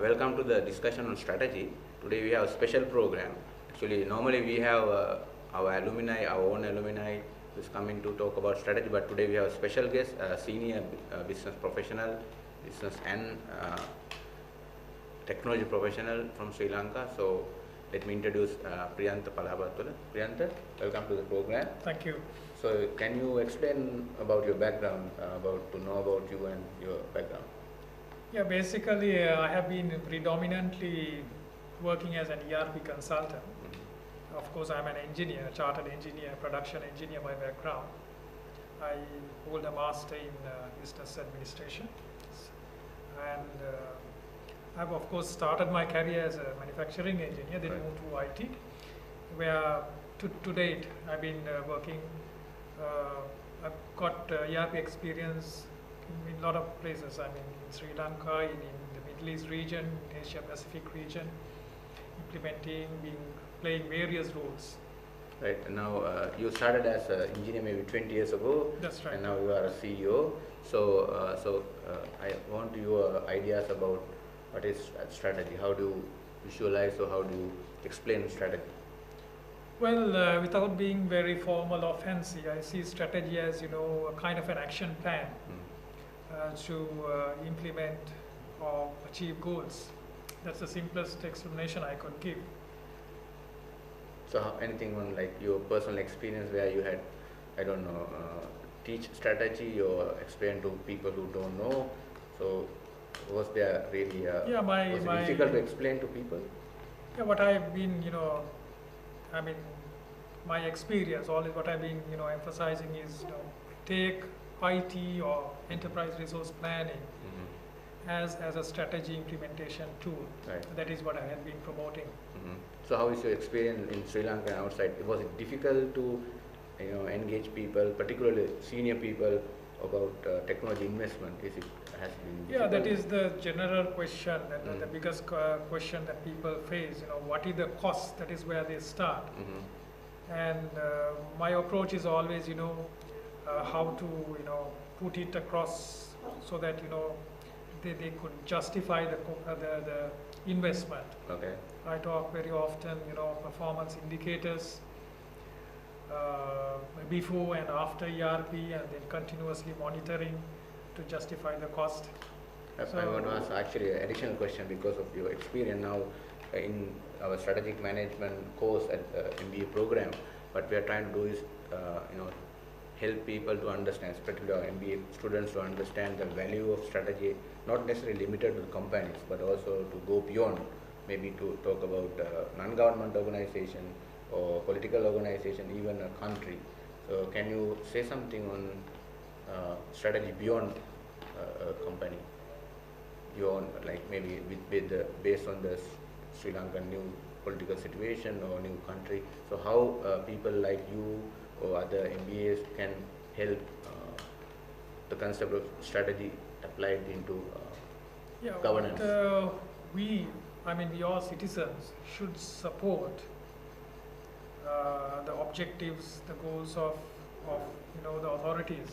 Welcome to the discussion on strategy. Today we have a special program. Actually, normally we have our alumni, our own alumni, who's coming to talk about strategy. But today we have a special guest, a senior business professional, business and technology professional from Sri Lanka. So let me introduce Priyantha Palapathwala. Priyantha, welcome to the program. Thank you. So can you explain about your background, to know about you and your background? Yeah, basically, I have been predominantly working as an ERP consultant. Of course, I'm an engineer, chartered engineer, production engineer by background. I hold a master in business administration, and I've of course started my career as a manufacturing engineer, then Right. moved to IT, where to date I've been working. I've got ERP experience in a lot of places. I mean, in Sri Lanka, in the Middle East region, Asia Pacific region, playing various roles. Right. And now you started as an engineer maybe 20 years ago. That's right. And now you are a CEO. So I want your ideas about what is strategy. How do you visualize or how do you explain strategy? Well, without being very formal or fancy, I see strategy as, a kind of an action plan to implement or achieve goals. That's the simplest explanation I could give. So anything on like your personal experience where you had, I don't know, teach strategy or explain to people who don't know. So was there really was it difficult to explain to people? Yeah, what I've been, my experience, always what I've been, emphasizing is, take IT or enterprise resource planning as a strategy implementation tool. Right. That is what I have been promoting. So how is your experience in Sri Lanka and outside? Was it difficult to engage people, particularly senior people, about technology investment? Has been Yeah, difficult? that is the general question, the biggest question that people face. What is the cost? That is where they start. And my approach is always, how to, put it across so that, they could justify the investment. Okay. I talk very often, performance indicators before and after ERP, and then continuously monitoring to justify the cost. I want to ask actually an additional question because of your experience now in our strategic management course at the MBA program. What we are trying to do is, help people to understand, especially our MBA students, to understand the value of strategy, not necessarily limited to companies, but also to go beyond, maybe to talk about non-government organization or political organization, even a country. So can you say something on strategy beyond a company? Beyond, like maybe based on the Sri Lankan new political situation or new country. So how people like you or other MBAs can help the concept of strategy applied into governance? We all citizens should support the objectives, the goals of the authorities.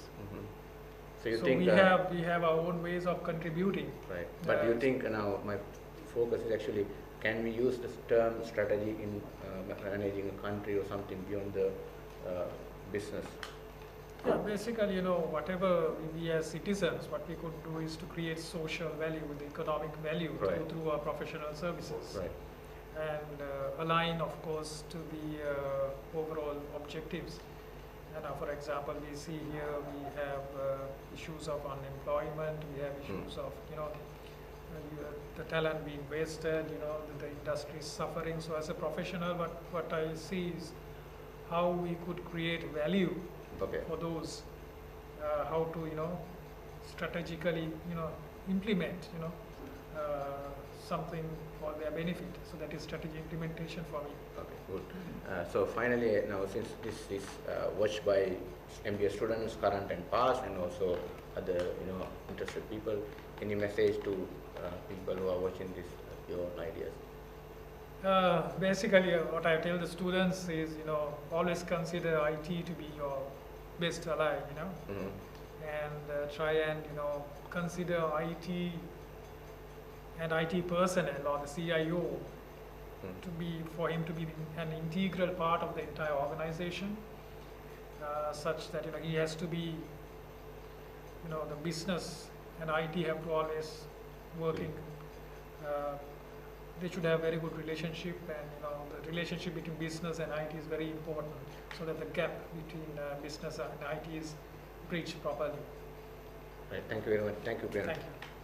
So you So think we have our own ways of contributing. right? But you think now my focus is actually, can we use this term strategy in managing a country or something beyond the business? Yeah, basically, whatever we as citizens, what we could do is to create social value, the economic value Right. through our professional services. Right. And align, of course, to the overall objectives. And for example, we see here we have issues of unemployment, we have issues of, the talent being wasted, the industry is suffering. So as a professional, what I see is how we could create value Okay. for those, how to, strategically, implement, something for their benefit. So that is strategy implementation for me. Okay, good. So finally, now since this is watched by MBA students, current and past, and also other interested people, any message to people who are watching this, your own ideas? Basically, what I tell the students is, always consider IT to be your best ally, and try and, consider IT and IT personnel or the CIO for him to be an integral part of the entire organization, such that he has to be, the business and IT have to always working. They should have very good relationship, and the relationship between business and IT is very important, so that the gap between business and IT is bridged properly. Right. Thank you very much. Thank you, Priyantha. Thank you.